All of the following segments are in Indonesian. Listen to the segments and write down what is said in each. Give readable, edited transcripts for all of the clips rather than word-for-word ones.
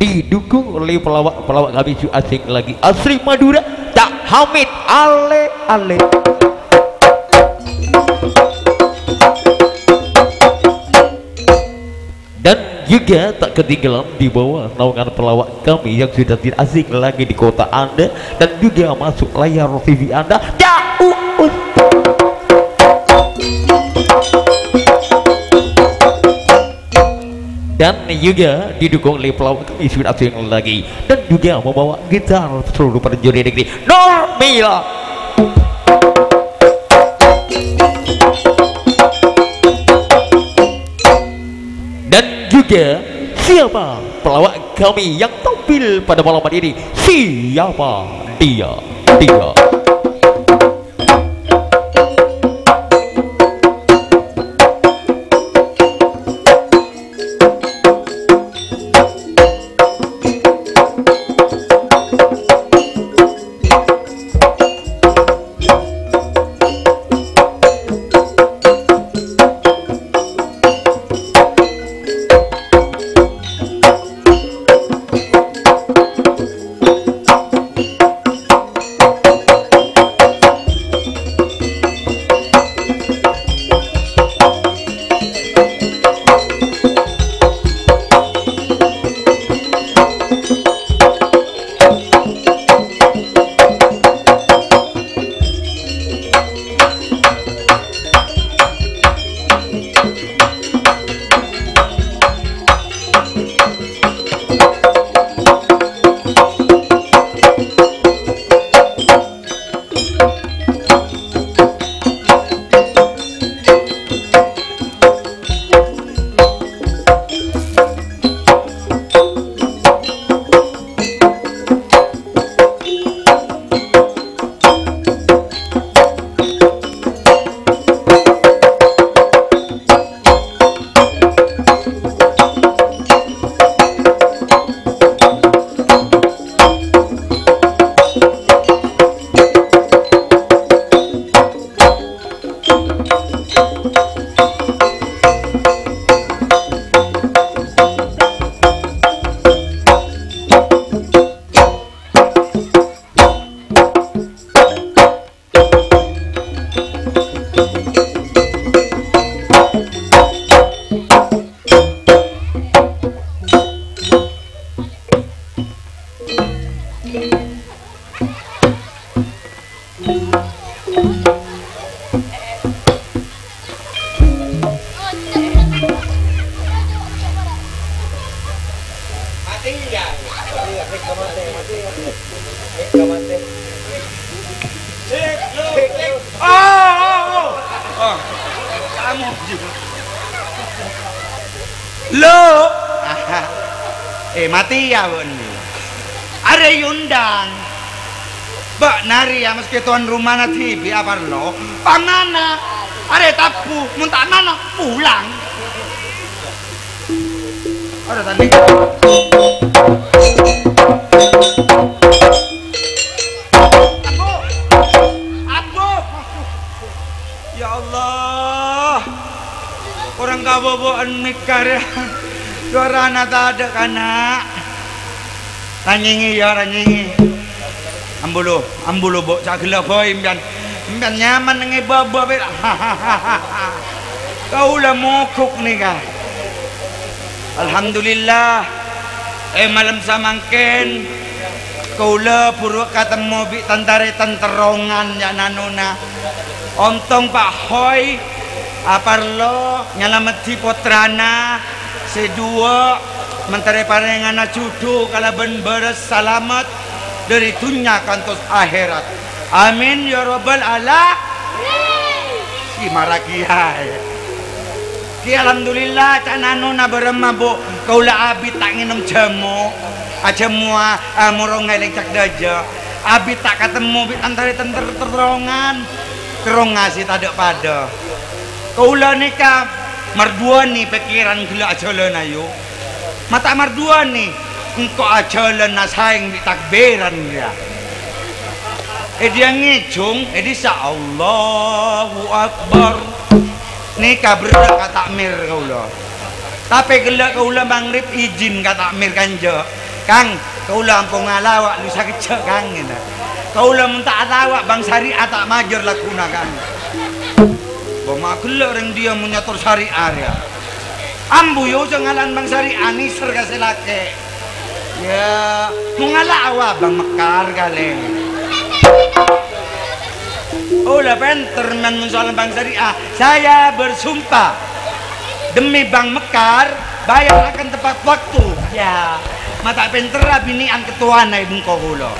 didukung oleh pelawak-pelawak kami asing lagi asli Madura, Cak Hamid Ale Ale. Dan juga tak ketinggalan di bawah naungan pelawak kami yang sudah tidak asing lagi di kota Anda dan juga masuk layar TV Anda, Cak Uus. Dan juga didukung oleh pelawak kami sudah asing lagi dan juga membawa gitar seluruh prajurit negeri, Normila. Dan juga siapa pelawak kami yang tampil pada malam ini? Siapa dia? Lo mati ya bun ada undang bak nari ya meski tuan rumah na TV apa lo pangana ada tapu muntah mana pulang ada tadi abu ya Allah orang kaboboan mikar suara tak ada kana ranyingi ya ranyingi ambulu bo cak gila boy impian nyaman nge baba bela kau lah mokok nih kah alhamdulillah malam samangken kau lah puruk ketemu bi tantare tenterongan ya nanuna ontong Pak Hoy aparlo nyalameti potrana sedua menteri parengana cudu kala ben beres salamat dari dunia kantos akhirat amin ya rabbal alamin si marakiai ki alhamdulillah cananuna beremabo kaula abi tak nginem jamu aja mua murong ngeleng cak daja abi tak ketemu bi antara tenter terongan kerong ngasih tadak pada kaula nikah merdua nih pikiran gila ajalan ayo mata merdua nih engkau ajalan nasaing di takbiran ya dia ngijung dia Allahu Akbar nikah berdak kata takmir kaula tapi gelak kaula mangrib izin kata takmir kanja Kang, kaulah ampung ngalawak lu sakit cek Kang ngene. Kaulah minta alawak bang syariah tak majer lakuna Kang. Bama kelak orang dia menyatur syariah ya. Ambu yo jangalan bang syariah ni serga selake. Ya, mengalawa bang mekar kali. Oh lah penterman mensoal bang syariah. Saya bersumpah demi bang mekar bayar akan tepat waktu. Ya, mata pentera binian ketua naik bungko hulo.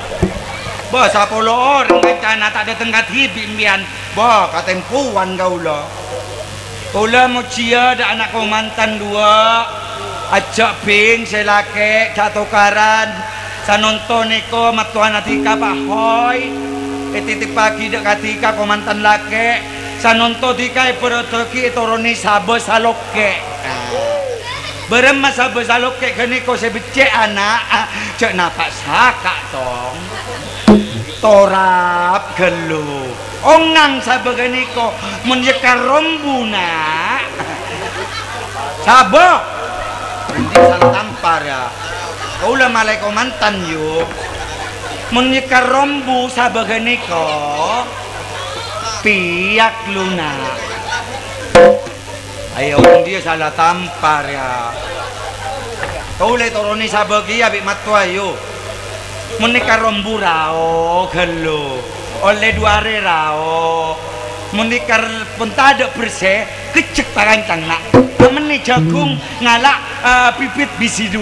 Bah, 10 orang rencana tak ada tenggat hibi imbian. Bah, katen puan gaulo. Kula mau cia ada anak kau mantan 2. Ajak ping selake jatuh karan. Sa nonton eko matuan atika pahoy. Titik pagi dek katika kau mantan lake. Sa nonton tika perotoki toroni sabo saloke. Beremas sabo saloke kene kau sebecek anak. Cek napak sakak tong. Torap gelu. Ongang sabo kene kau menyekar rombuna. Sabo. Berhenti salah tampar ya. Kaulah malai kau mantan yuk. Menyekar rombu sabagani ko. Piyak luna. Ayo orang dia salah tampar ya. Kaulah toroni sabagi abik matua yuk. Menyekar rombu rao gelo. Oleh 2 hari rao. Menyekar pentada bersih kecek tarancang nak. Meni jagung ngalak pipit bisi 2.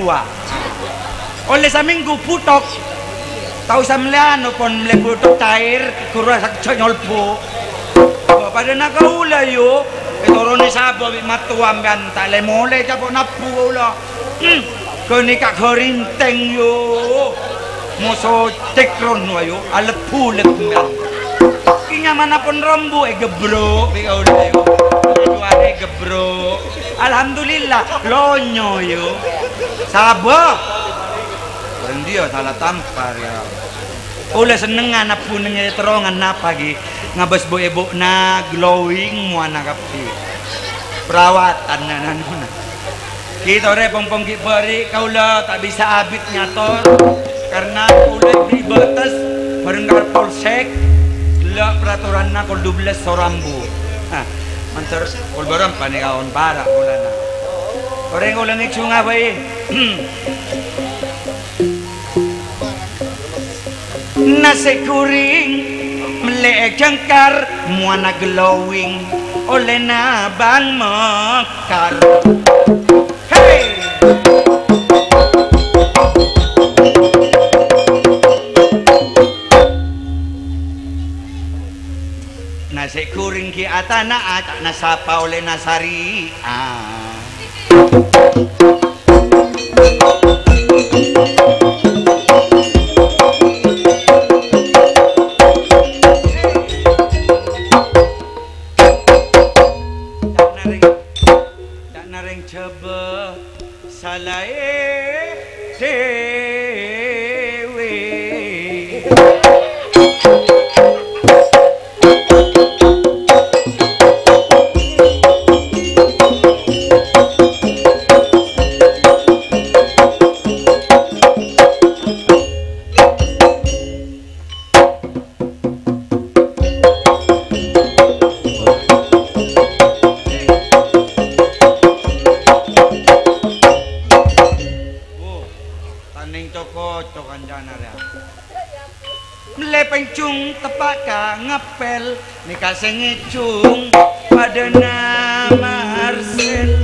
Oleh saminggu putok tahu samlean pon mle putok cair kurang sak nyolpo. Pada nak kaula yo torone sabo matua amban tak le mole capok napu kaula. Kene kak gorinteng yo. Moso tekron wayo alet pulet amban. Kinya manapun rombu gebrok kaula yo. Duare gebrok. Alhamdulillah lonyo yo. Sabo. Dan dia salah tampar ya. Oleh seneng anak punengnya terongan napa gi ngabas bo ibu na glowing mu anak kapi. Perawatan nanuna. Kita repong-pong ki beri kaula tak bisa abit nyator karena kaula beri batas bareng karo polsek la peraturan na kol 12 sorambu. Mantar kol barang panikaon para kulana. Orang ulang iksunga bae. Nasi kuring melek jangkar muana glowing oleh nabang mekar. Hey! Nasi kuring ki atana atak nasapa oleh nasari. Coba salah dewe. Melepengcung tepaka ngapel nikah sengicung pada nama Arsel.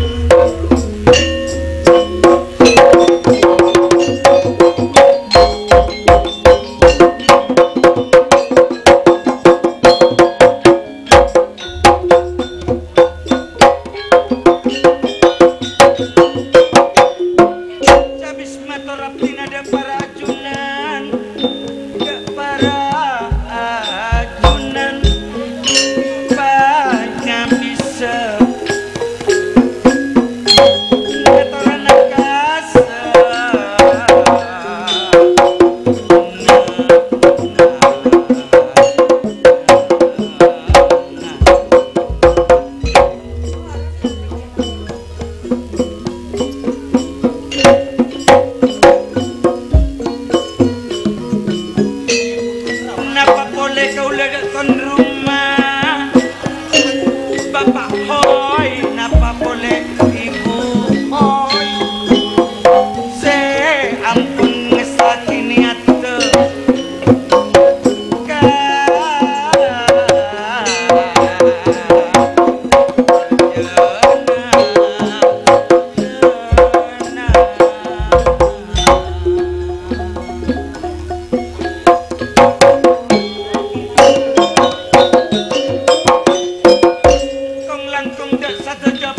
Bapak Hoi, napa boleh Ibu Hoi? Se ampun ngesaki niat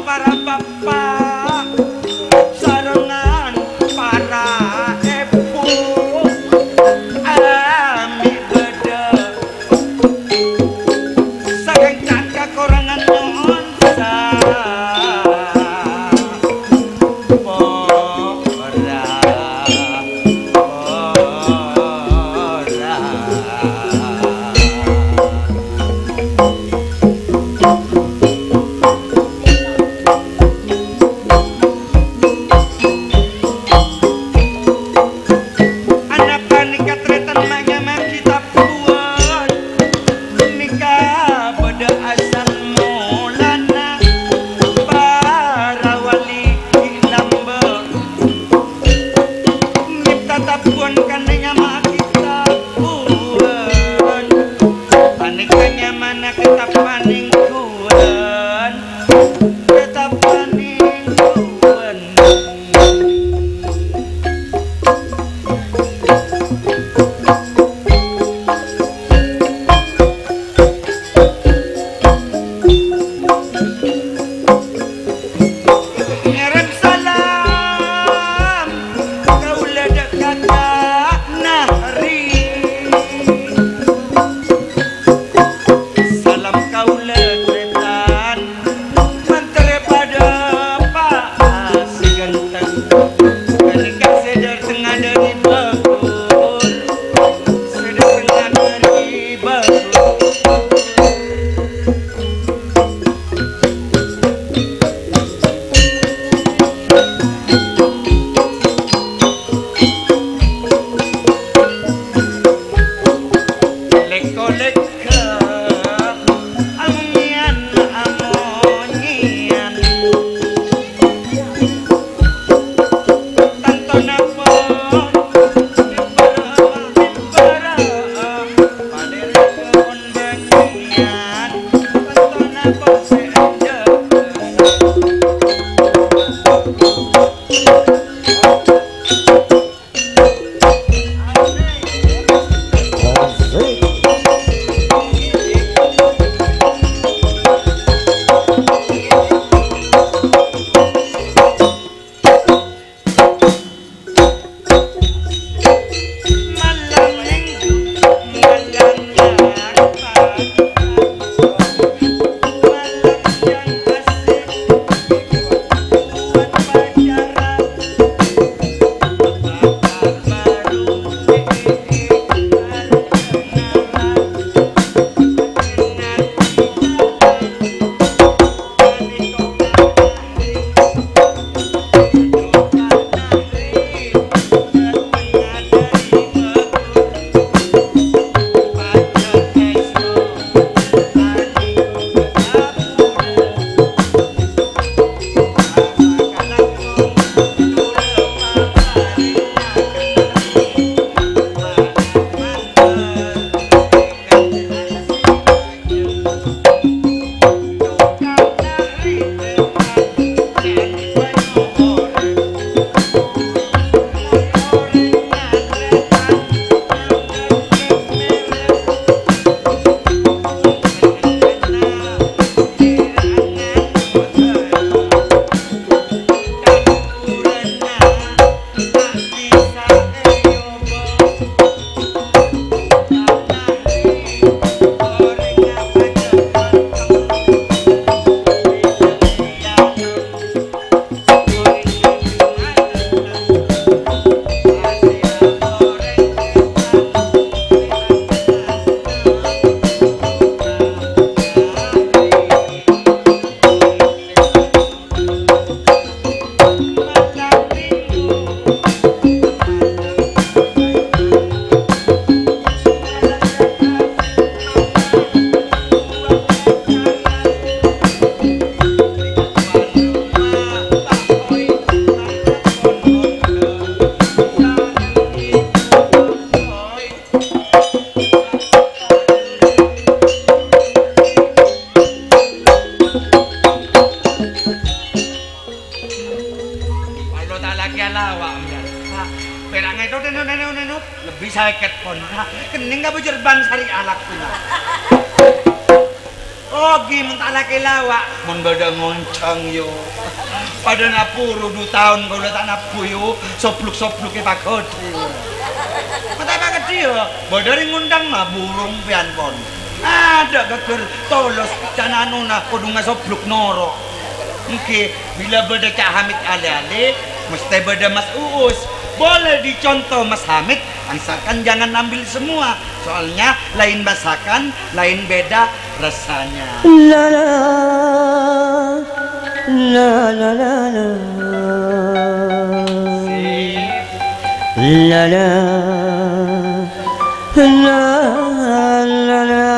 para bapak sarengan para ibu ami beda saking cakak korangan nyonsa Kalau tak lagi lawak perang itu nenok lebih sakit pun kening gak bujur ban sari alak punya Ogi minta laki lawak mun bada ngoncang yo pada napuru 2 tahun kalau tak napu yo sopluk-sopluk ke pakot mata paket dia badari ngundang mah burung pian pon ada geger tolos cananuna kudu ngasopluk noro mungkin bila bada Cak Hamid ale-ale mesti bada Mas Uus boleh dicontoh Mas Hamid masakan jangan ambil semua soalnya lain masakan lain beda rasanya la la la la la la la la la la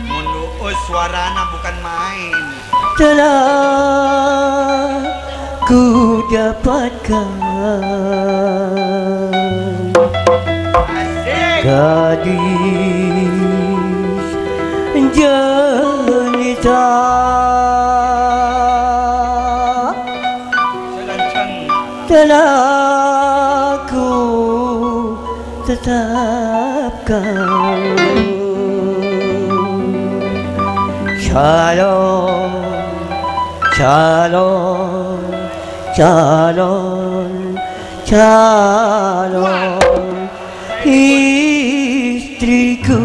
menurut suarana bukan main telah ku dapatkan gadis jelita telah ku tetapkan calon calon calon calon istriku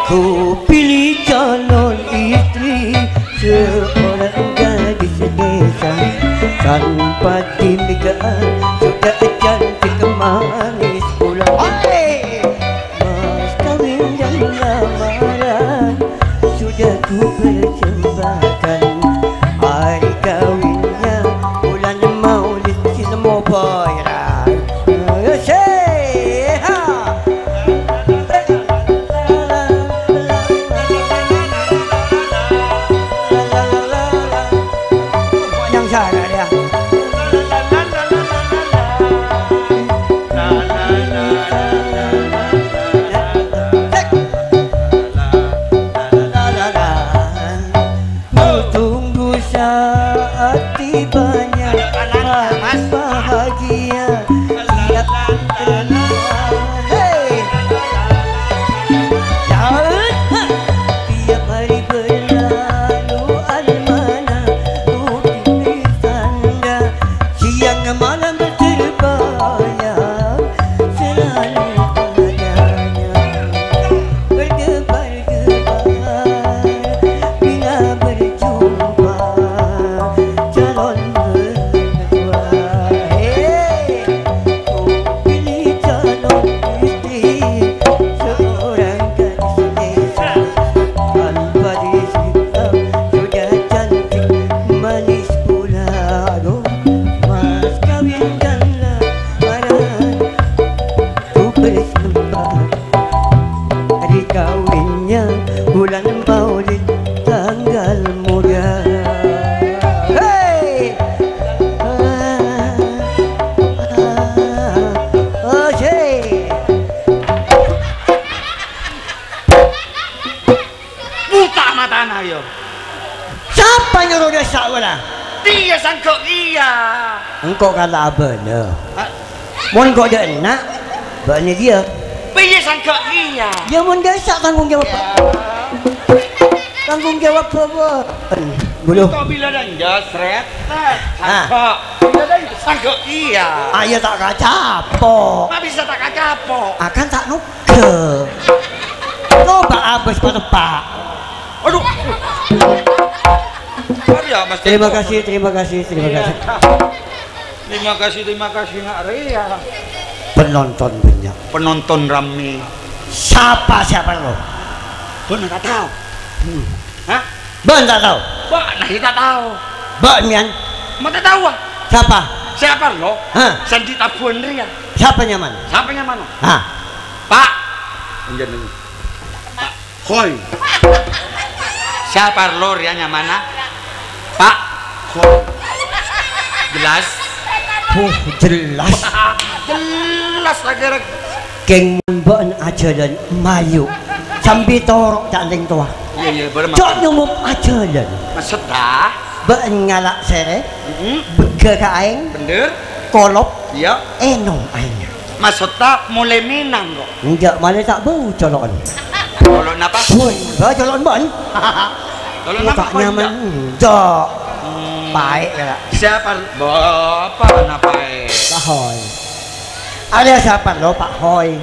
ku pilih calon istri seorang gadis desa tanpa timbikan sudah cantik manis pula mas kawin dan lamaran sudah ku persembahkan hari kawinnya bulan Maulid Cinema Boyra yang sana dia tibanya mas bahagia siap tenang hey jalan tiap hari berlalu almana ku pilih tanda siang malam berterbayang selalu padanya bergebar-gebar bila berjumpa calon mertua ku pilih calon istri seorang gadis desa tanpa disikap sudah cantik manis pula aduh mas kawin dan lamaran ku bersembah hari kawinnya bulan Maulid tanggal muda hey buta matana yo siapa nyuruh dia sakwala dia sangka iya engkau kata bener mun kau dia enak bener dia dia sangka iya dia mun desa tanggung jawab tanggung jawab apa buluh kau bila dan jasret sangka bila dan sangka iya ayo tak kacapo nggak bisa tak kacapo akan tak nuke coba abis pak aduh ya, Mas terima kasih terima kasih terima kasih terima kasih nak Ria penonton banyak penonton rame siapa lo bener tak tahu hah ben tak tahu Pak nah kita tahu ben mian mau tak tahu ah siapa siapa lo hah Sandi Tabuan Ria siapa nyaman siapa nyaman hah Pak Pak Hoi siapa lo Ria nyaman Pak Hoi jelas jelas jelas lagi Keng mbok aja dan mayu. Sambil torok canding tua. Iya bermak. Cok nyumup aja dan. Maksud dah? Mbok ngalak sere. Bege ka aing. Bener? Kolop. Iya. Enong aing. Maksud tak mulai minang kok. Enggak malah tak bau colon. Colon apa? Woi, ba colon bon. Colon apa? Tak nyaman. Enggak. Baik ya. Siapa? Bapak apa? Pak Hoy. Ada siapa lo Pak Hoy?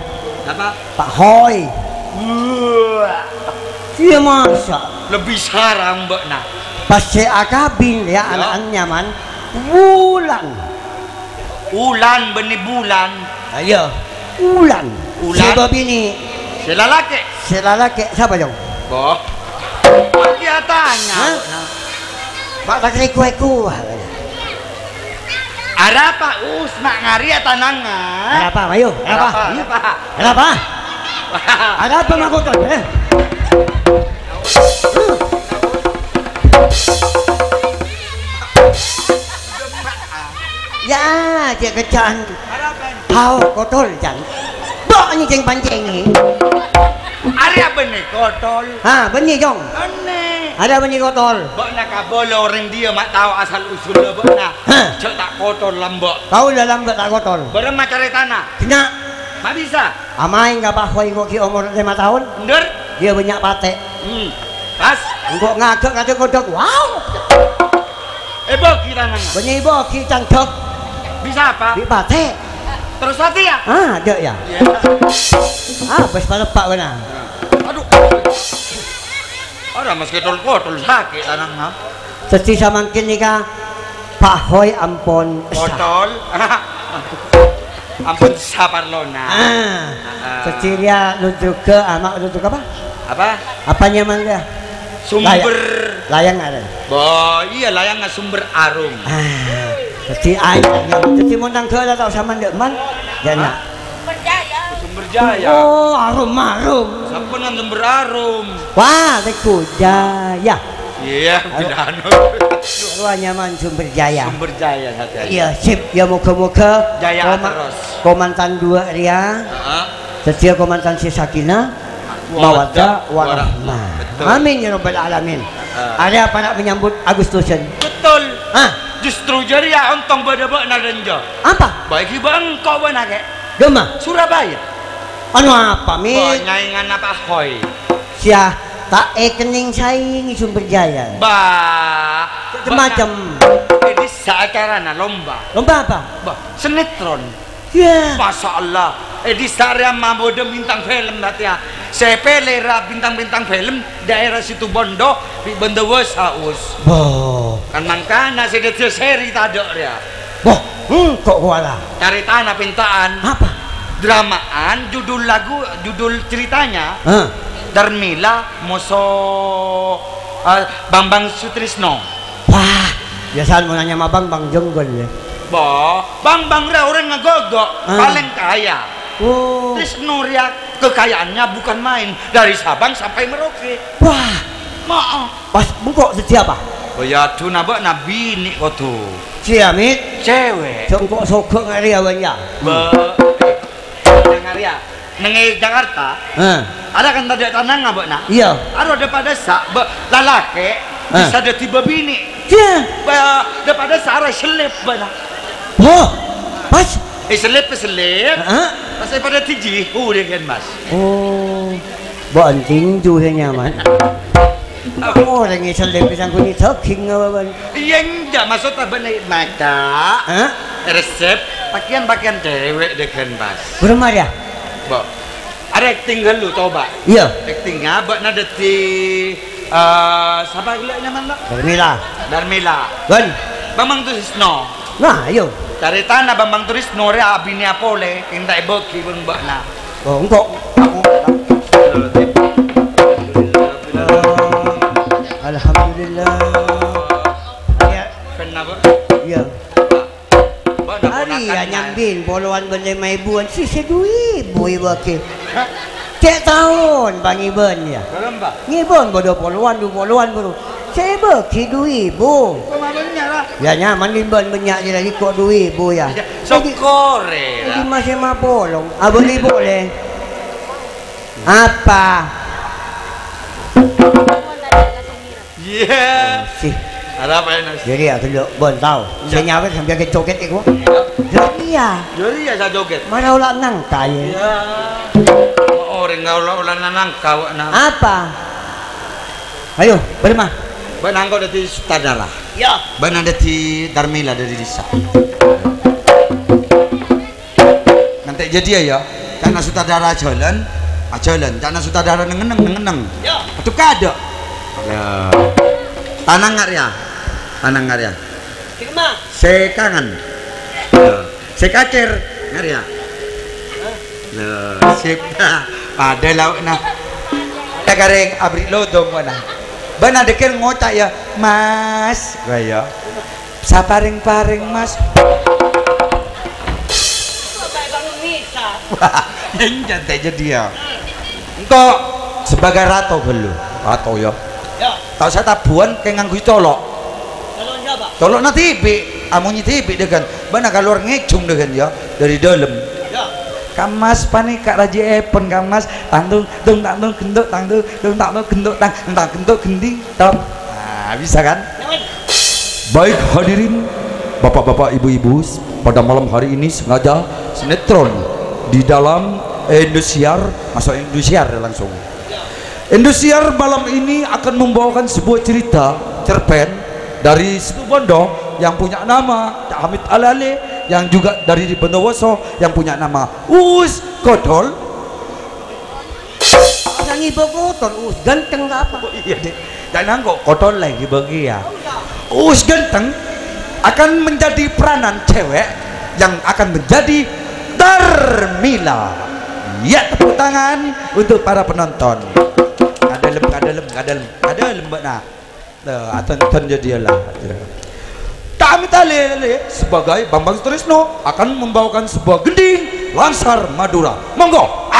Apa? Pak Hoy. Dia masa Lebih sarang mbak nah. pas saya kabin ya anak nyaman bulan. Ulan benih bulan. Ayo. Ulan. Ulan. Sebab ini Selalaki. selalaki siapa dong? Boh. Dia tanya. Hah? Pak tak kue-kue. Ada apa? Mak ngari tanangan. Ada apa, Mayu? Ada apa? Ada apa? Ada apa makuton? Ya, dia kecan. Hao kotol jan. Bok ni jeng pancing ni. Ada benih kotol. Ha, benih jong. Aneh. Ada benih kotol. Bok nak kabolo orang dia mak tahu asal usul lo bok nak. Cek tak kotol lambok. Kau dalam tak kotol. Berema cari tanah. Kena. Mak bisa. Amai enggak bahoi kok ki umur 5 tahun. Bener? Dia banyak patek. Pas. Engkau ngagak kata kodok. Wow. Bok kita nang. Benih bo ki cangkep. Bisa apa? Di patek. Terus hati ya? Ah, ada ya. Iya. Ah, bes palepak benar. Aduh. Ada mas kotol sakit tanang ha. Sesti samangkin ni ka Pak Hoy ampun. Kotol. Ampun sabar lona. Sesti dia nuju ke amak nuju ke apa? Apa? Apanya mangga? Sumber layang ada. Boh, iya layang sumber arum. Sesti air. Sesti montang ke ada tahu sama ndek man. Jana. Sumber jaya. Oh, arum. Sampenan sumber arum. Wah, teku jaya. Iya, tidak anu. Luar nyaman sumber jaya. Sumber jaya saja. Iya, sip. Ya muka-muka. Jaya terus. Komandan 2 Ria. Setia komandan si Sakinah. Mawaddah warahmah. Amin ya rabbal alamin. Ada apa nak menyambut Agustusan? Betul. Justru jadi ya ontong beda-beda narenjo. Apa? Baik bang kau benar ke? Gema. Surabaya. Anu apa mi? Penyaingan apa hoy? Sia tak kening saing sumber jaya. Bah. Macam. Jadi seacarana lomba. Lomba apa? Bah. Sinetron. Ya. Masya Allah. Di Saria Mambodo bintang film nanti ya. Saya pelera bintang-bintang film daerah situ Bondo di Bendewa Saus. Boh. Kan mangkana saya seri tadok dia. Boh. Kok kuala? Cari tanah pintaan. Apa? Dramaan judul lagu judul ceritanya. Darmila Moso Bambang Sutrisno. Wah. Biasaan mau nanya sama Bang Jonggol ya. Boh, Bang orang ngegogok paling kaya. Oh. Trisno ria kekayaannya bukan main dari Sabang sampai Merauke. Wah. Maaf. Pas bungkok siapa? Oh ya tuh nabak nabi nih kau tuh. Ciamit. Cewek. Songkok sokok ngari awan ya. Ngaria. Nengai Jakarta. Ada kan tadi tanang ngabak nak? Iya. Ada pada sak lalake bisa ada tiba bini. Iya. Daripada sarah selip bana. Oh. Pas. Selip. Pas pada tiji. Dia kan mas. Oh. Bọn tinju nyaman. Aku orang yang selip pisang kuning talking apa? Yang tidak maksud apa nih mata. Resep pakaian cewek dengan mas. Berapa ya? Bo, ada acting lu coba. Iya. Actingnya buat nada di siapa gila nyaman mbak? Darmila. Kan? Bambang Turisno. Nah, ayo. Cari tanah Bambang Turisno rea abini apole kinta iboki bang mbak na. Oh, enggak. Alhamdulillah. Ya. Kenapa? Iya. Hari ya nyambin poluan benda mai buan si sedui boy bakil. Cek tahun bang Iben ya. Berapa? Ngibon bodo poluan bodo. saya beki dua ibu. Kemarinnya lah. Ya nyaman limban banyak je lagi kok dua ibu ya. Sokore Jadi lah. masih mah bolong. Ah boleh. Apa? Iya. Sih. Ada apa ini? Jadi aku dulu bon tahu. Saya nyawet sampai ke coket itu. Jadi ya. Jadi ya saya joget. Mana ulah nangka ya? Ya. Orang ulah nanang kau nang. Apa? Ayo, bermah. Benang kau dari sutradara. Ya. Benang dari Darmila dari Disa. Nanti jadi ya. Karena sutradara jalan, karena sutradara nengeneng. Ya. Itu kada. Ya. Tanang ngarya. Firma. Sekangan. Sekacir ngarya. Sip. Ada lauk nah. Kita gareng abri lodong mana. Bana dekir ngocak ya, Mas. Gaya. Saparing-paring Mas. Wah, yang jantai jadi ya. Engkau sebagai rato belum? Rato ya. Ya. Tahu saya tabuan kayak nganggu colok. Kalau siapa? Colok na tibi, amunyi tibi dengan. Bana keluar ngecung dengan ya dari dalam. Ya. Kamas panik kak raji epon kamas tangtung gendut gendut gending top. Nah, bisa kan? Baik hadirin bapak-bapak ibu-ibu, pada malam hari ini sengaja sinetron di dalam Indosiar, masuk Indosiar langsung. Indosiar malam ini akan membawakan sebuah cerita cerpen dari Situ Bondo yang punya nama Cak Hamid Alale, yang juga dari Bondowoso yang punya nama Uus Kodol. Orang ibu kotor, ganteng apa? Oh, iya deh, jangan kok Kodol lagi bagi ya. Uus ganteng akan menjadi peranan cewek yang akan menjadi Darmila. Ya, tepuk tangan untuk para penonton. Ada lembek nak. Aton jadi lah. Kami tali sebagai Bambang Sutrisno akan membawakan sebuah gending Lansar Madura. Monggo.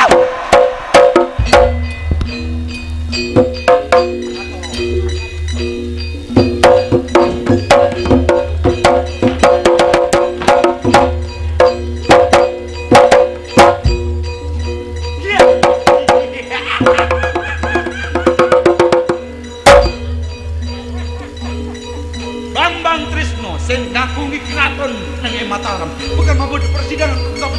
Bambang Trisno sing ngakungi kraton nang Mataram bukan mabuk persidangan tahun.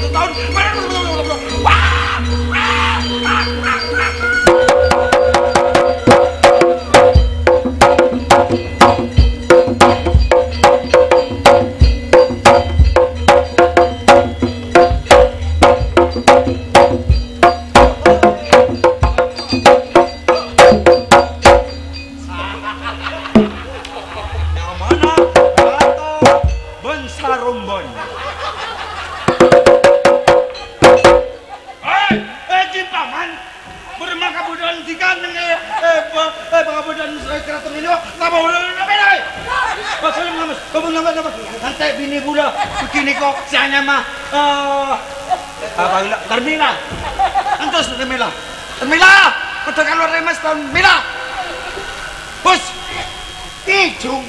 Nanti bini budak begini kok sianya mah apa Darmila. Antus Darmila. Kudu keluar remas Darmila. Bos. Kijung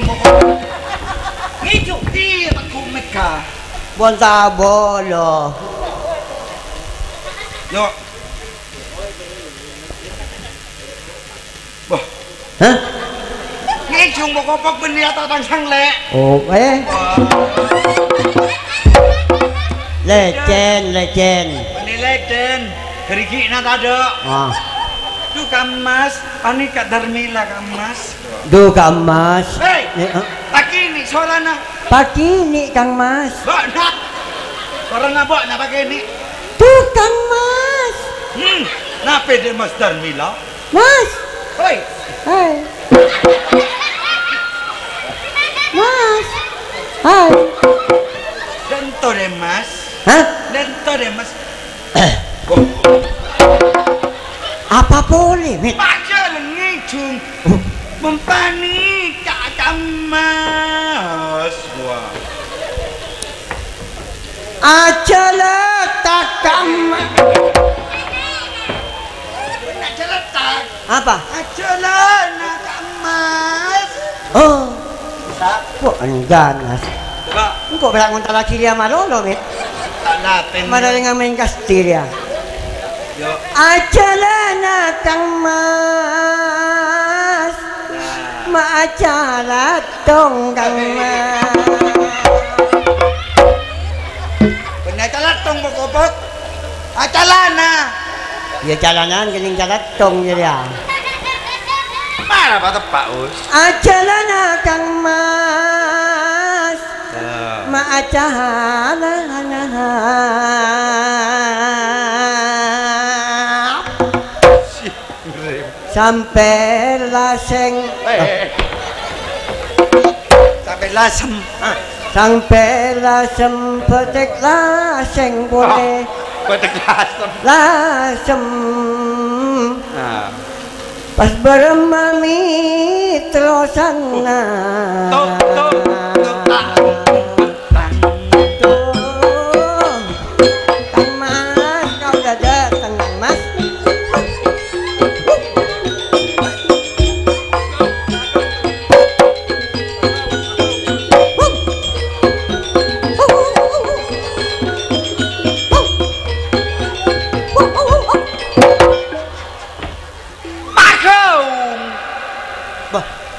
pokok. Kijung iya aku meka. Bon sabolo. Yo. Wah. Hah? Kijung pokok beli atas bangsang le. Oh, Lecen. Beli lecen. Gerigi na tado. Ah. Tu kamas, panik Kak Darmila kamas. Du Kang Mas. Hei, taki ni suara na. Pakini Kang Mas. Bok na. Suara na bok na pakai ni. Du Kang Mas. Napa dia Mas Darmila? Mas. Hoi. Hai. Mas. Hai. Dento deh Mas. Hah? Dento deh Mas. Apa boleh, Mit? Baca ngejung. Mempani Kak Kamas. Wah. Ajalah tak Kang Mas. Nak celetak. Apa? Ajalah Kak Mas. Oh. Kok ganas. Coba Engkau berang ngontar lagi dia malolo, mit. tak latin. Madaling nga main Castilla. Yo. Ajalana Kang Mas. Maacara tong Kang Mas. Benar talatong bokobok. Ajalana. Ya jalanan gening jalan tong ya. Mana Pak Tepak Us? Ajalana Kang Mas. Maacara sampai laseng Sampai lasem. sampai lasem petek laseng boleh Petek lasem. lasem Nah. pas bermami terosana Tok tok tok tak. Kang Mas kau udah datang Kang Mas.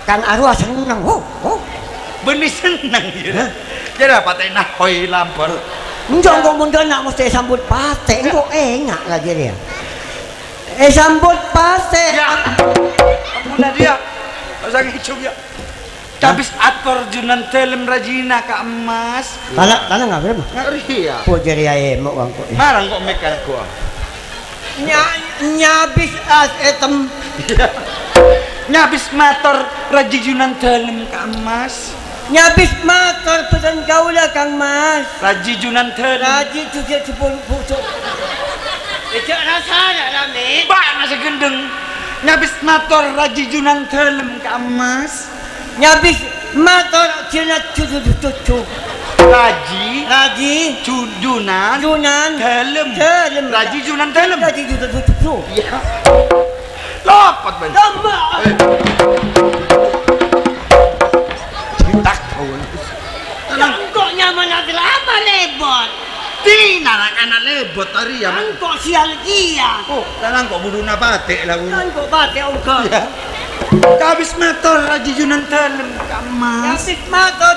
Kang Arwah seneng, Benih senang ya. Jadi apa teh nah koi lampor. Enggak kok mundur nak mesti sambut pate, kok enak lagi dia. Sambut pate. Ya. Ampun dia. Usah ngicung ya. Habis atur junan telem rajina Kak Emas. Tanah nggak berapa? Ngeri ya. Kok jadi ayah mau bang kok? Marang kok mekan gua. Nyabis as etem. Nyabis motor raji junan telem Kak Emas. Nyabis motor pesan kau lah Kang Mas. Raji junan telem. Raji juga sepuluh pucuk. Itu rasa nak lami. Pak nasi gendeng. Nyabis motor raji junan telem Kak Emas. Nyabis motor jenat cucu. Raji junan telem. Raji junan telem. Raji cucu. Iya. Lopat ban. Cintak kau. Tenang kok nyaman ada lama lebot. Di narang anak lebot tadi ya. Kok sial dia. Oh, tenang kok budu batik lah budu. Kok batik ongkar. Ya. Kabis motor Raji Junan telem Kang Mas. Kabis motor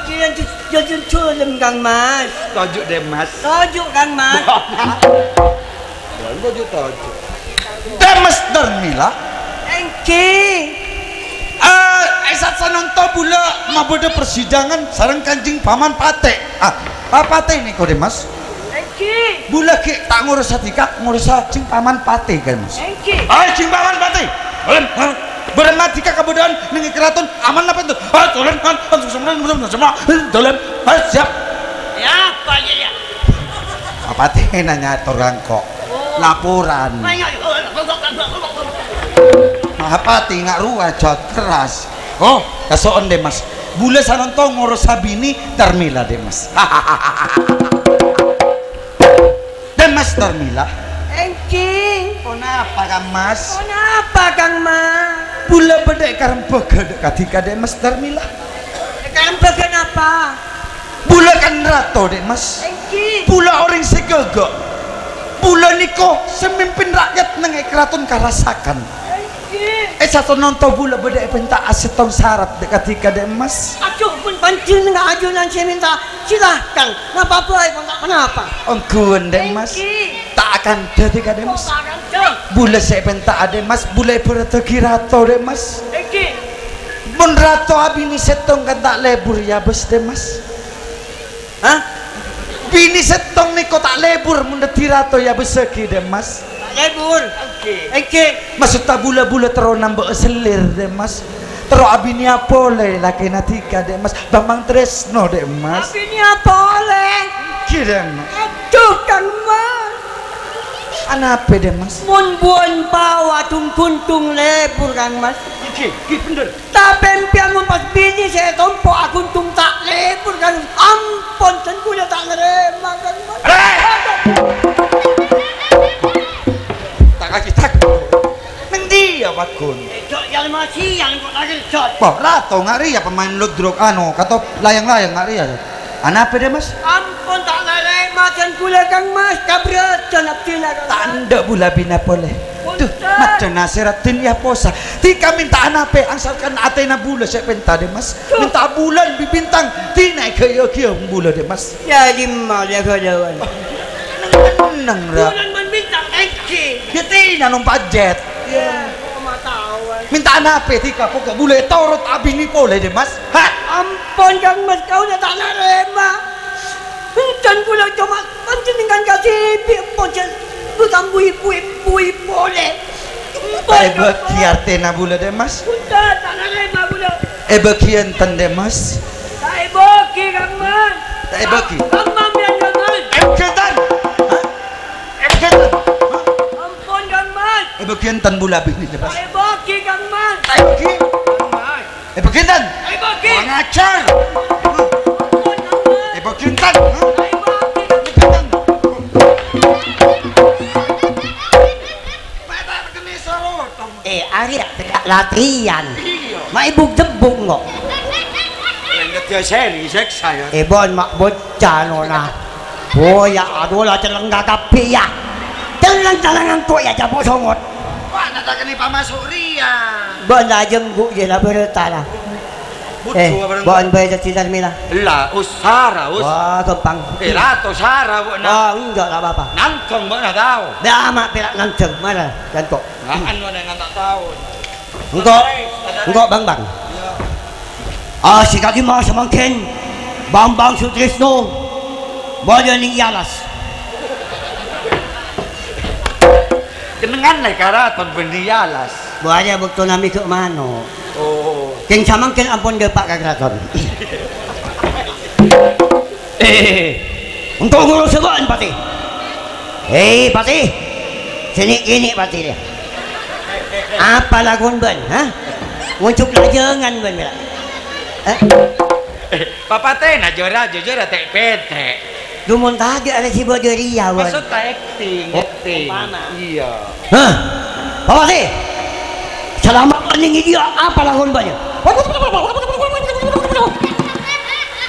jujun culem Kang Mas. Tojuk deh Mas. Tojuk Kang Mas. Tojuk. Demes Darmila. Engki. Esat sanonto bula maboda persidangan sareng Kanjeng Paman Pate. Apa Pate ini kau Demas? Engki. Bula ki tak ngurus hatika ngurus Cing Paman Pate kan Mas. Engki. Cing Paman Pate. Berempat jika kemudian nengi keraton aman apa itu? Dolen kan, semua dolen. Siap. Ya apa ya? Apa teh nanya orang kok? Laporan. Apa teh nggak ruah jod keras? Oh, kasoon deh Mas. Bule sanonto ngurus Sabini Darmila deh Mas. Dan Mas Darmila. Engki. Kenapa Kang Mas? Kenapa Kang Mas? Bula bedek karang begedek ketika deh Mas Darmila. Kang kenapa? Bula kan rato deh Mas. Engki. Bula orang segegok. Bula niko semimpin rakyat neng keraton karasakan. Engki. Satu nonton bula bedek pentak asetong syarat dek ketika deh Mas. Aduh pun pancing nggak ajunan saya minta silahkan. Napa apa? Kenapa? Ongkuan deh Mas. Tak akan ketika deh Mas. Bula saya pentak ade Mas. Bula bertegi rato deh Mas. Engki. Mun rato abini setong kan tak lebur ya bos deh Mas. Hah? Bini setong niko tak lebur mun rato ya beseki deh Mas. Lebur. Engki. Maksud tak bula-bula terus nambah selir deh Mas. Terus abini apa oleh laki natika deh Mas. Bambang Tresno deh Mas. Abini apa oleh? Kira Mas. Aduh Kang Mas. Apa deh Mas? Mun buan bawa kuntung lebur Kang Mas. Iki bener. Tapi pian mun pas bini saya tompo aku tung tak lebur kan. Ampun ten kuda tak nerema Kang Mas. Tak kasih tak. Neng dia pagun. Jok yang masih yang kok lagi jok. Wah, rato ngari ya pemain ludruk anu, kata layang-layang ngari ya. Ana apa deh Mas? Ampun tak lelek macam pula Kang Mas, kabret janap tina Kang. Tanda bula bina boleh. Tuh, macam nasiratin ya posa. Tika minta anape, angsalkan ate na bula saya minta deh Mas. Minta bulan bibintang, tinai kaya bula deh Mas. Ya lima dia kawan. Nang ra. Bulan membintang engke. Ya tina nung budget. Ya, pengetahuan. Minta anape tika pokok bula torot abini boleh deh Mas. Ha? Ampun Kang Mas, kau dah tak nerima. Dan pula cuma panjenengan kasih pocen bukan bui boleh. Kiar tena bula deh Mas. Sudah tak nerima bula. Bagian tanda Mas. Tak boki Kang Mas. Tak bagi. Kang Mas yang Kang Mas. Ketan. Ketan. Ampun Kang Mas. Bagian tan bula bini deh Mas. Tak boki Kang Mas. Tak bagi. Kang Mas. Bagian tan. Tak boki. Pengacar. Ampun Kang Mas. Bagian tan. Tak boki. Ari tak latihan. Maibug debug kok. Enggak dia seri seksa ya. Bon mak bocah nona. Boya adola telang gagapi ya. Telang-telangan tu ya jabok songot. Wah, nata kini pamasuk ria. Bon la jenggu je lah berita lah. Bon bayi tidak mila. Lah, usara, Wah, kepang. Rato sara bu Oh, na. enggak lah apa. Nantong bu na tahu. Dah amat pelak nanceng mana jantok. Anu na nga tak tahu. Enggak bang. Ah, si kaki mah semangkin. Bambang Sutrisno. Boleh ning ialas. Kenengan lah karaton benialas. Boleh betul nami ke mano. Oh. King samangkin ampun depak ke keraton. Untuk ngurus sebuan pati. Pati. Sini pati dia. Apa lagun ben? Ha? Untuk lajengan ben bila. Papa teh na jora jujur tek pete. Dumun tadi ada si bodoria ben. Maksud acting. Iya. Hah? Papa teh. Selama paling dia apa lagun banyak?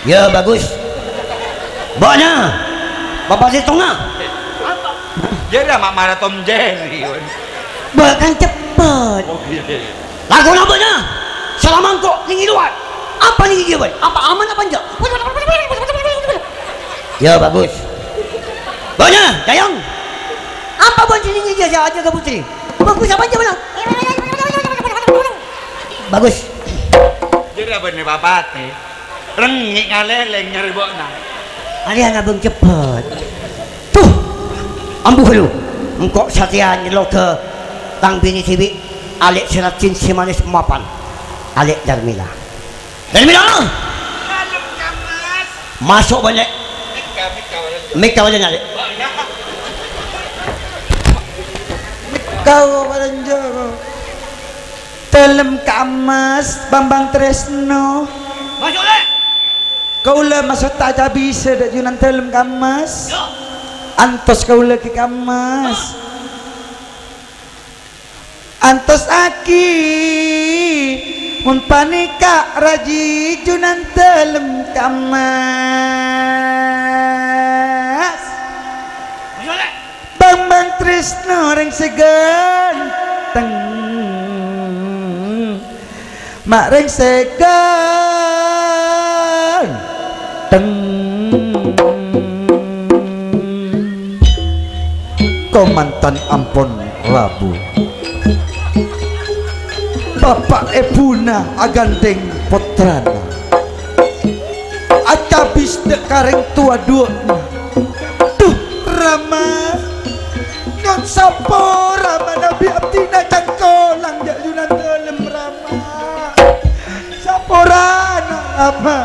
Ya bagus. Bona. Bapak si tengah. Apa? Dia mak marah Tom Jerry. Bahkan cepat. Lagu apa nya? Selama kok tinggi luar. Apa nih dia boy? Apa aman apa enggak? Ya bagus. Bona, Jayong. Apa boy tinggi dia aja ke putri? Bagus apa aja mana? Bagus. Jadi apa nih bapak teh? Rengik ngaleleng nyari bokna. Ali anak bang cepat. Tuh, ambuh lu. Engkau satya nyelok ke tang bini sibi. Alik seratin si manis mapan. Alik Darmila. Darmila. Masuk balik. Mika balik alik. Kau baranjaro. Telem kamas Bambang Tresno. Masuk lek. Kaula masuk tak bisa dak junan telem kamas. Antos kaula ke kamas. Antos aki mun panika raji junan telem kamas. Masuk lek. Bambang Tresno reng seganteng. Mak reng segan teng komandan ampun Rabu Bapak Ebuna agandeng putrana acabis dek kareng tua duana tuh Rama ngon sapo Rama nabi abdina cangkolang jak junan telem Rama saporana Rama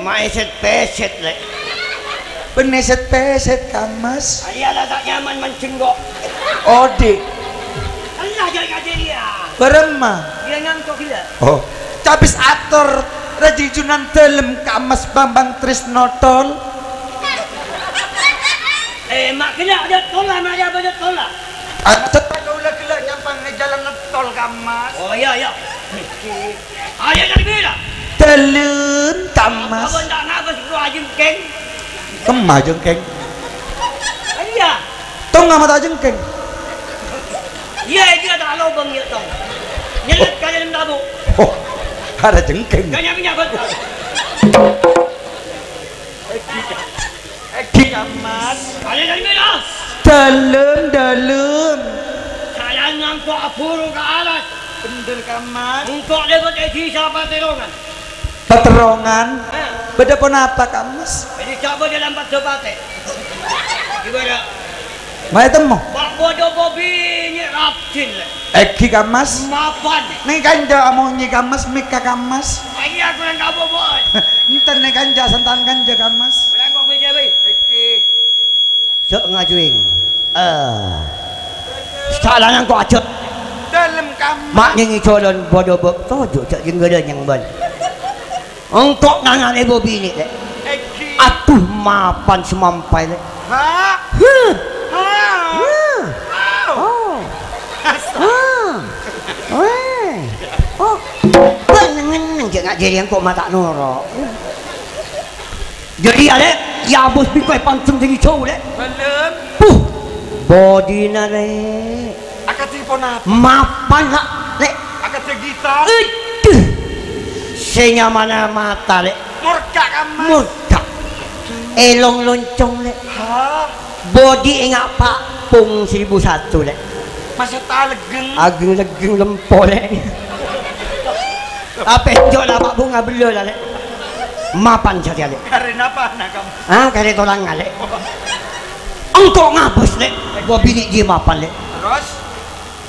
Maeset peset lek. peneset-peset kamas Ayalah tak nyaman mencenggok. Ode Allah jaga dia. berema Dia ngangkok gila. oh cabis atur Raji Junan telem kamas Bambang Tresno tol mak kena ada tolak mak dia ada tolak. Cepat kau lah kelak nyampang jalan tol Kamas. Oh ya. Ayah dari bila? Telun Kamas. Abang tak nak bersuara jengkeng. Kemah jengkeng. Ayah. Tong nggak mata jengkeng. Ya dia tak lubang ya tong. Nyelet kau dalam tabuk. Oh, ada jengkeng. Kau nyampe betul. Kamas. Ayah dari bila? Dalam. Saya ngangkuk apuru ke alas. Bener Kamas. Untuk lewat siapa terowongan. Peterongan. Beda pun apa Kamas? Jadi siapa dalam batu batik? Gimana? Mai temu. Pak bodoh bobi ni rapin lah. Eki Kamas. Mapan. Nih kanja amonyi Kamas, Mika Kamas. Lagi aku yang kau buat. Ntar nih kanja santan kanja Kamas. Berang kau kerja baik. Eki. Cok ngajuing. Salah yang kau acut. Dalam Kamas. Mak nyanyi colon bodoh bob. Tojuk cak jenggodan yang ben. Engkau ngangan ibu bini le. Eki. Atuh mapan semampai le. Ha? Pengen jangan jadi yang kau mata norok. Jadi ada ya bos bikai pancung jadi cowok le. Belum. Body na le. Akat telepon apa? Mapan nak le. Akat gitar. Senya mana mata le. Murka Kamas. Murka. Elong loncong le. Ha? Body ingat pak pung 1001 le. Masa talegeng. Ageng legeng lempol le. Apa jok lah pak bunga belul lah le. Mapan saja le. Karena apa nak Kamas? Ah kare tolong ngale. Engkau ngapus le. Gua bini dia mapan le. Terus?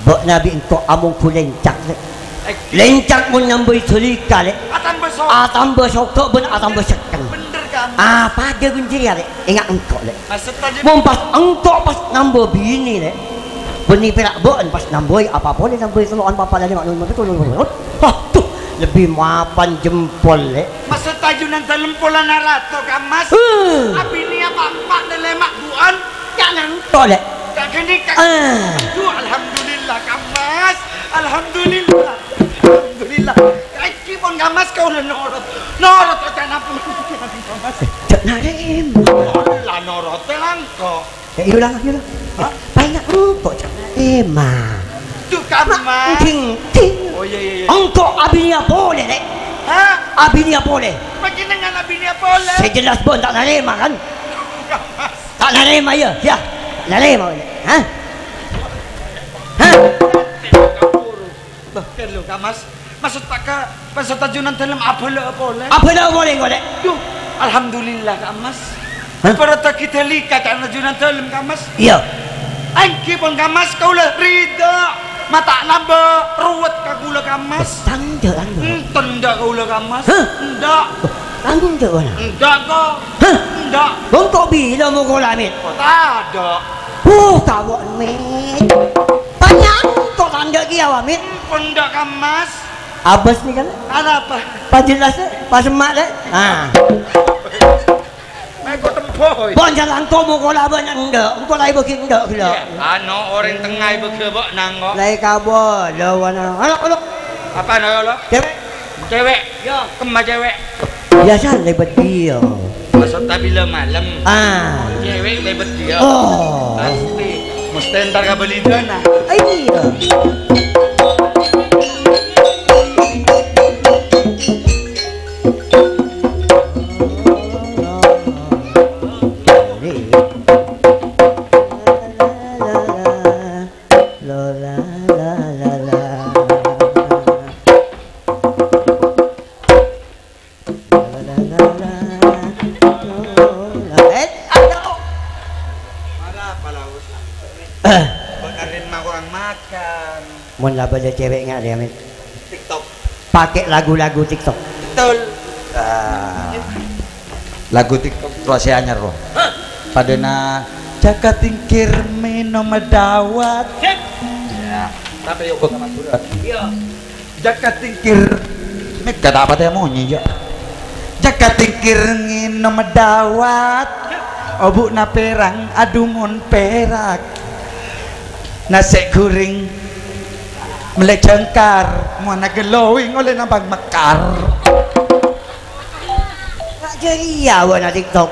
Bok nabi engkau amung ku lencak le. Eki. Lencak mun nyambui sulika le. Atan besok. Atam besok ben atam besekeng. Bener Kamas. Ah pada gunjiri le. Ingat engkau le. Masa tadi. Mumpas engkau pas nambah bini le. Beni perak bon pas nambah apa boleh nambah seluan papa lagi mak nun betul. Hah tuh lebih mapan jempol le. Masa tajunan dalam pola narato Kamas. Abi ni apa pak lemak buan. Jangan tolek. Tak kini kan. Aduh, alhamdulillah Kamas. Alhamdulillah. Eki pun Kamas kau le norot. Norot akan apa? Kamas. Cak narem. Lah norot langko. Ya iulang. Hah? Banyak engkau cak narem. Tu Kamas. Ting. Oh iya. Engkau abinya boleh le. Ha? Abinya boleh. Bagi dengan abi ni apa le? Saya jelas pun tak narema kan? Kamas. Tak narema ya? Ya. Narema boleh. Ha? Bahkan lo Kamas. Maksud tak ke masa tajunan dalam apa le boleh? Apa dah boleh kau le? Duh, alhamdulillah Kamas. Hah? Perata kita lika tak tajunan dalam Kamas. Ya. Angki pun Kamas kau le rida. Mata nambah ruwet kagula Kamas. Tanda. Tenda kau le Kamas. Hah? Ndak. Tanggung je mana? Ndak kau. Hah? Ndak. Engkau bila mau kau lamit? Tak ada. Kawan mit. Banyak kau tanda dia wamit. Ndak Kamas. Abas ni kan? Ada apa? Pas jelas le, pas semak le. Ha. Mai kau tempoh. Bon jalan kau mau kau laban ndak. Engkau lai bagi ndak kira. Ano orang tengah berkebak nanggo. Lai kabo lawan. Alok. Apa nak lo? Cewek. Cewek. Ya. Kemah cewek. Biasa lebat dia. Maksud tak bila malam. Ah. Cewek lebat dia. Oh. Pasti. Mesti ntar kau beli dana. Iya. Mun lah pada cewek nggak dia TikTok. pakai lagu-lagu TikTok. Betul. Lagu TikTok terus saya anyar roh. Pada na jaga tingkir minum dawat. Ya. Tapi yuk sama surat. Iya. Jaga tingkir. Mika tak apa teh mau nyi. Jaga tingkir minum dawat. obuk na perang adumon perak nasi goreng melek jengkar mana glowing oleh nambang mekar tak ceria wah na TikTok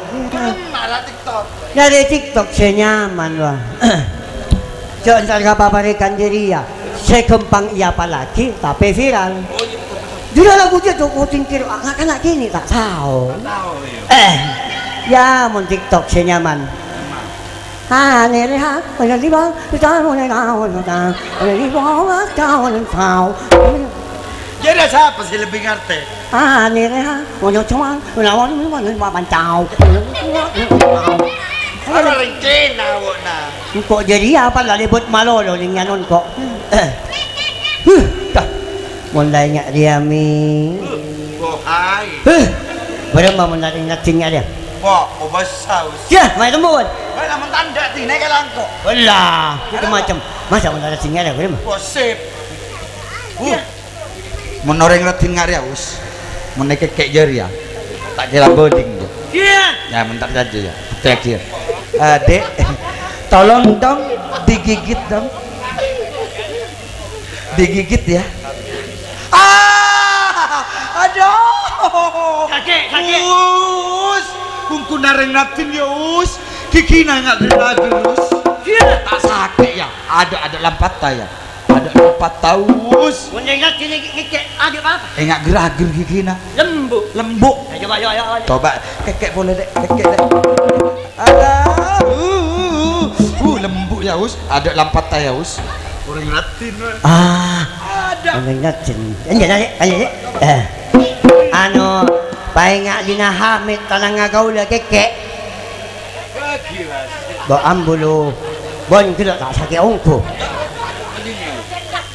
malah TikTok dari TikTok senyaman wah jangan ntar kapaparikan ceria sekempang iya apalagi tapi viral dia lagu dia tuh kucing kiri anak-anak gini tak tahu ya mon TikTok senyaman nere ha pada di bawah kita mulai kau kita pada di bawah kau kau jadi siapa sih lebih ngerti nere ha mau cuman lawan mau pancau orang Cina wona kok jadi apa lah libut malolo dengan non kok mulai nyak dia mi bohai berapa mulai nyatingnya dia wah obas saus ya mai tembun mana mentanda tina ke langko belah itu macam masa mulai nyatingnya dia berapa gosip menoreng ratin ngari us menek kek jari ya tak kira boding iya ya mentar saja ya tek dia Dek tolong dong digigit dong digigit ya aduh kakek us kungku nareng natin ya us kikina nggak gerage us tak sakit ya ada lampat ya ada lampat taus mendengar kini kek ada apa nggak gerage kikina lembuk coba coba kekek boleh dek kekek dek ada lembuk ya us ada lampat ya us orang natin ada mendengar cin anjir anu paingak dina hamid tanang ngagaula kekek bo ambulu bon tidak tak sakit ongko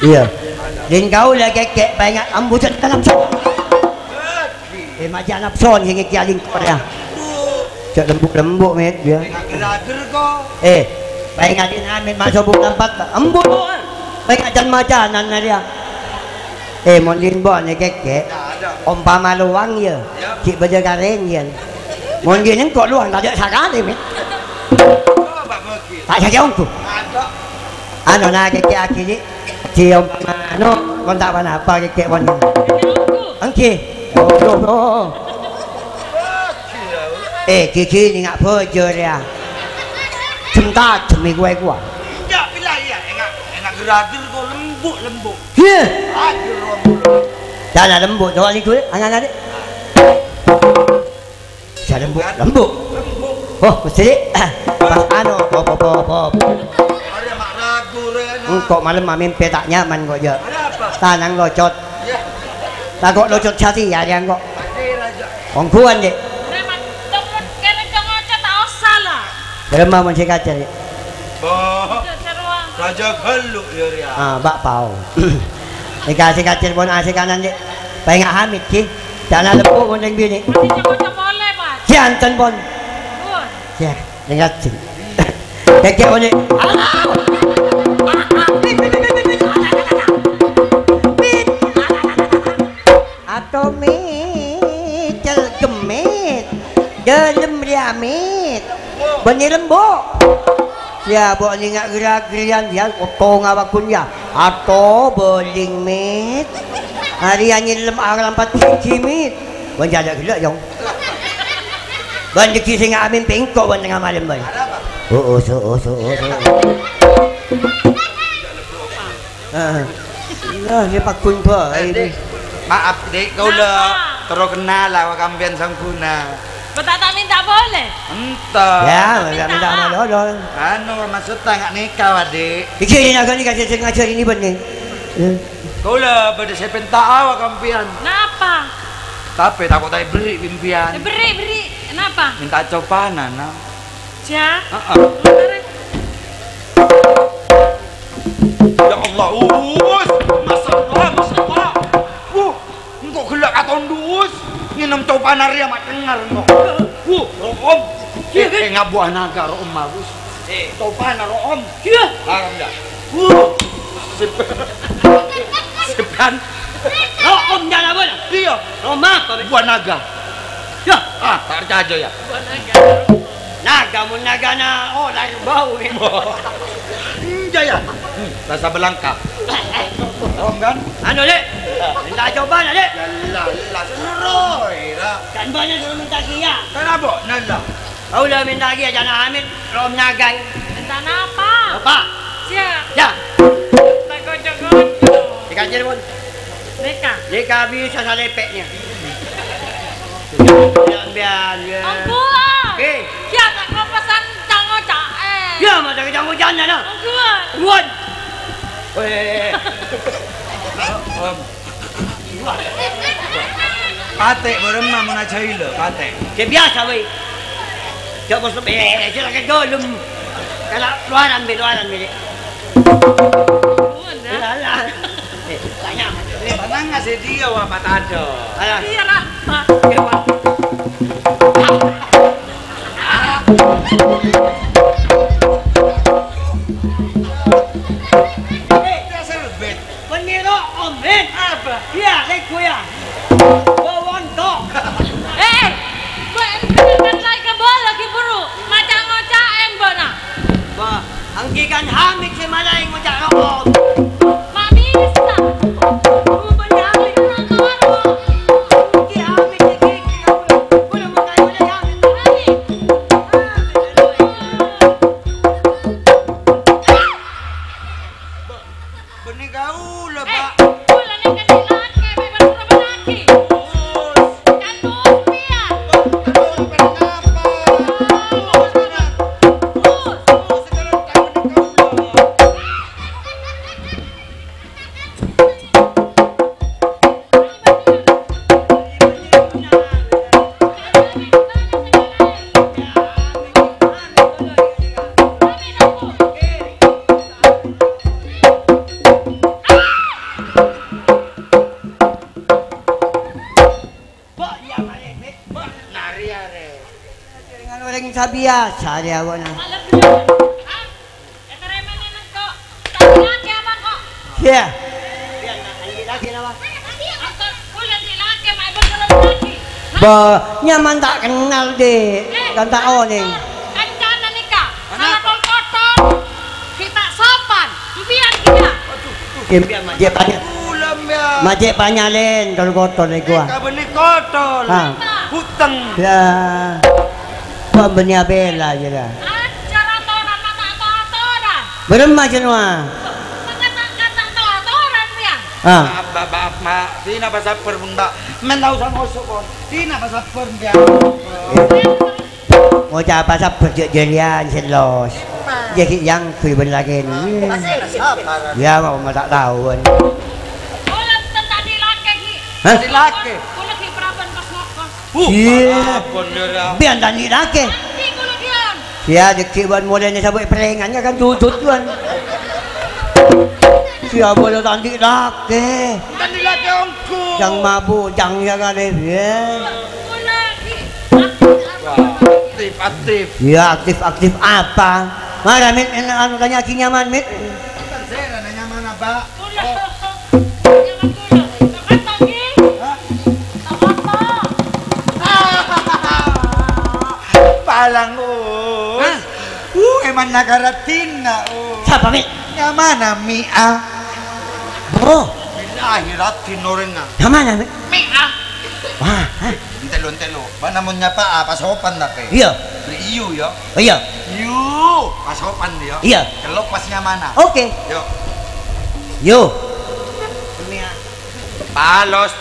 iya din gaula kekek paingak ambusan tanam son macam anak son hingga kialing korea cak lembuk met dia gerage kok paingak dina hamid masuk bukan tempat ambulu paingak jan macanan na dia mon din bon kekek umpama luang ya cik berjaga renjen mon din kok luang tak ada sakit met tak sakit ongko anu na kekek akhiri cium anu kontak apa kekek bon angki kiki ni ngak bojor ya cinta demi gue gua enggak bila ya enak gerage kok lembuk iya aduh jangan lembut doang ni gue anak adik saya lembut oh mesti pas anu pop ada mak ragu rena kok malam mimpi tak nyaman kok je apa tanang locot tak kok locot hati ya dia kok raja orang kuan dek Memang temen kena jangan tak usah lah. berapa masih kaca dek boh Seruang. raja geluk ya bak pau dikasih kacir pun asik kanan dek pengen hamid ki jangan lembut pun yang bini Macam boleh pak. jantan pun Pun. ya dengar sih kekek pun dek atau micel gemit dalam riamit benih lembut ya buat ni ngak gerak-gerian dia potong apapun ya atau beling mit hari yang lem arang lampat cimit banjada gila jong banjaki singa amin pengkok ban tengah malam bay oh dia pakun pa maaf dek kau lah terus kenal lah kampian sangkuna Tak minta boleh. entah ya minta sama lo anu maksud tak nikah adik pikirin aku ni kasih sengaja ini benih kau lah pada saya pentak awak kampian Kenapa? tapi takut tak beri pimpian Beri. Kenapa? minta copanan nah. Ja. Ya Allah Masya Allah engkau gelak atau dus minum copanan ria mak dengar engkau om ngabuah naga om bagus copanan om haram dah sepan om jangan apa iya rumah buah naga ya tak percaya ya naga kamu nagana dari bau Jaya. Rasa belangkap. Om kan? Anu dek, minta coba nak dek. Lah seneroi lah. Kan banyak suruh minta kia. Kenapa? Nala. Kau dah minta kia jangan ambil rom nagai. Minta apa? Apa? Siap. Ya. Tak kocok-kocok. Dikaji pun. Neka. Jika bisa salepeknya. Biar ya. Angguan. Okey. Ya tak kau pesan jango cae. Ya macam kita hujan dah. Angguan. Ruan. Weh. Patek beremam mana caila patek. Dia biasa weh. Dia bos lebih. Silakan golum. Kalau luar ambil. Angguan dah. Alah. Tanya. Tenang ngasih dia wah mata ada. Alah. Iya lah. Dia serbet. Peniro omen. Apa? Ya, lek kuya. Bawang tok. Kan saya ke bola lagi buru. Macam ngocak yang bona. Ba, angkikan hamik si malay mo jak rokok. Mak bisa. Kamu bernyali orang kawan mo. Angki hamik ni kiki kamu. Belum kayo na hamik. Benih gaul lah pak. Bola ni kan dilaki. Memang berapa laki. Kan tumpia. Dengan orang sabiasa dia awak na. Malam dia. Hah? Eta remen ni kok. Tak laki apa kok? Ya. Biar nak angki lagi na ba. Angkot bola dilaki. Mak berapa laki. Ba, nyaman tak kenal deh. Kan tak oning. Kancana nikah. Salah kotor. Kita sopan. Biar kita. Dia banyak. Ulam ya. Majek panyalen kalau kotor ni gua. Kau benih kotor. Ha. Hutang. Ya. Kau benia bela je lah. Acara toran mata toran. Beremah semua. Kata toran dia. Ah. Maaf mak. Tina pasal perbunda. Menau sama osok pun. Tina pasal perbunda. Mau apa sah perjelian selos. Jadi yang kui berlagi ni. Ya mau tak tahu kan. Ulang tadi laki ni. Hah? Di laki. Kulo ki berapan pas ngokos. Iya. Pun dia. Biar tadi lagi. Nanti kulo dian. Sia deki buat modelnya sampai perengannya kan tutut kan. Sia boleh tadi lagi. Dan di laki ongku. Yang mabuk, yang ada ya. Kulo ki. Aktif. Ya aktif apa? Mana mit anu tanya ki nyaman mit. Kan saya nanya mana pak? Kulo. Jangan kulo. Takat lagi. Palang us. Emang negara Tina. Siapa mit? Yang mana Mia? Bro, Akhirat tinorenga. yang mana mit? Mia. Wah, Telo. Ba namun niya pa pasopan na kay. iya, Iyo yo. oh iya, Iyo. Pasopan yo. iya. Kalau pas niya mana. Oke, Yo. yo. Palos.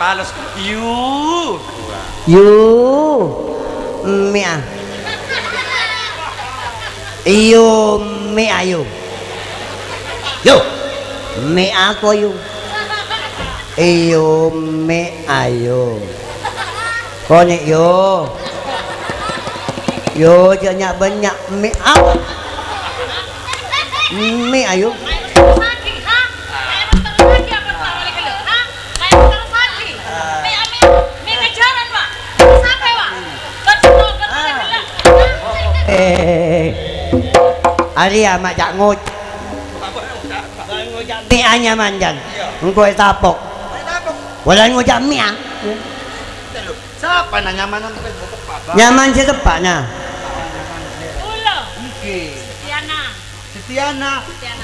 Iyo. Yo, Mia. Iyo, Mia yo. Yo, Mia ko yo. Iyo, Mia yo. Konek yo. Yo jangan banyak Mia. Mia yo. Sakit, ha? Kayak bentar lagi apa tak boleh kelu, ha? Kayak bentar sakit. Mia kejaran, Pak. Sampai, Pak. Betul. Ari amak jak ngot. Mia nyaman jan. Engko tapok. Wala ngojak Mia. Siapa na nyaman ang tepat? Nyaman sa tepat na. Ulo. lagi? Tiana. Sitiana.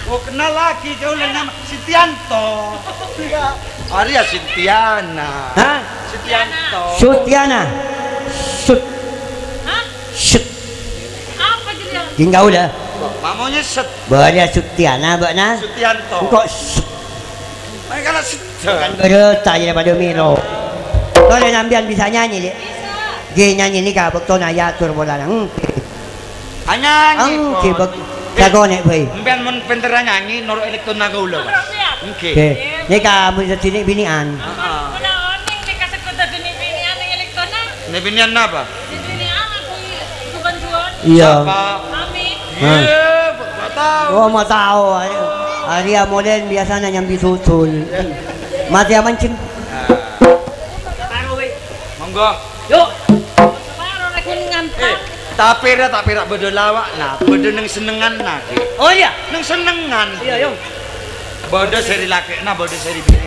Oh kenal lagi kau nama Sitianto. Iya. Arya Sitiana. Hah? Sitianto. Sutiana. Sut. Hah? Sut. Apa jadi yang? Tinggal dah. Mamanya Set Boleh Sutiana bakna. Sutianto. Kok sut. Mereka lah Set. Kan berita daripada Milo. Kau dah nambian bisa nyanyi dia. Dia nyanyi ni kah betul nak yatur bola nang. Hanya nyanyi. Bak kagonek boy. Mbian mun pentera nyanyi noro elektron naga ulo. Oke. Okay. Ni kah mun sa tinik binian. Wala oning ni kasakot na binibinian ng elektrona. Nebinian apa? Binibinian ako suban-suban. Iya. Kami. Iya, gak tahu. Oh, mau tahu. Dia model biasanya nyambi susul. Mati mancing. Monggo. Yuk. Baru na ngantar. Tak pera bodo lawak nah, bodo neng senengan nah. Oh iya. Neng senengan. Iya, yung. Bodo seri laki nah, bodo seri bini.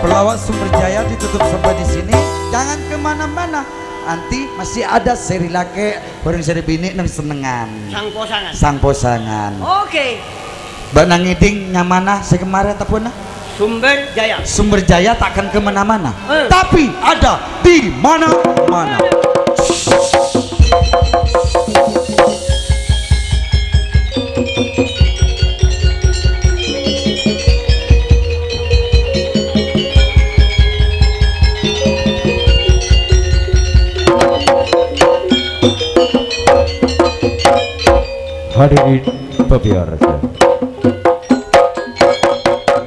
Pelawak Sumberjaya ditutup sampai di sini. Jangan kemana-mana. Nanti masih ada seri laki, bareng seri bini nang senengan. Sang posangan. Oke. Mbak Nangiding nyamana sekemari tapuna? Sumberjaya. Sumberjaya takkan kemana-mana. Tapi ada di mana-mana. Hadirin pemirsa,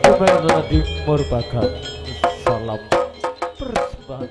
kembali lagi merupakan salam persembahan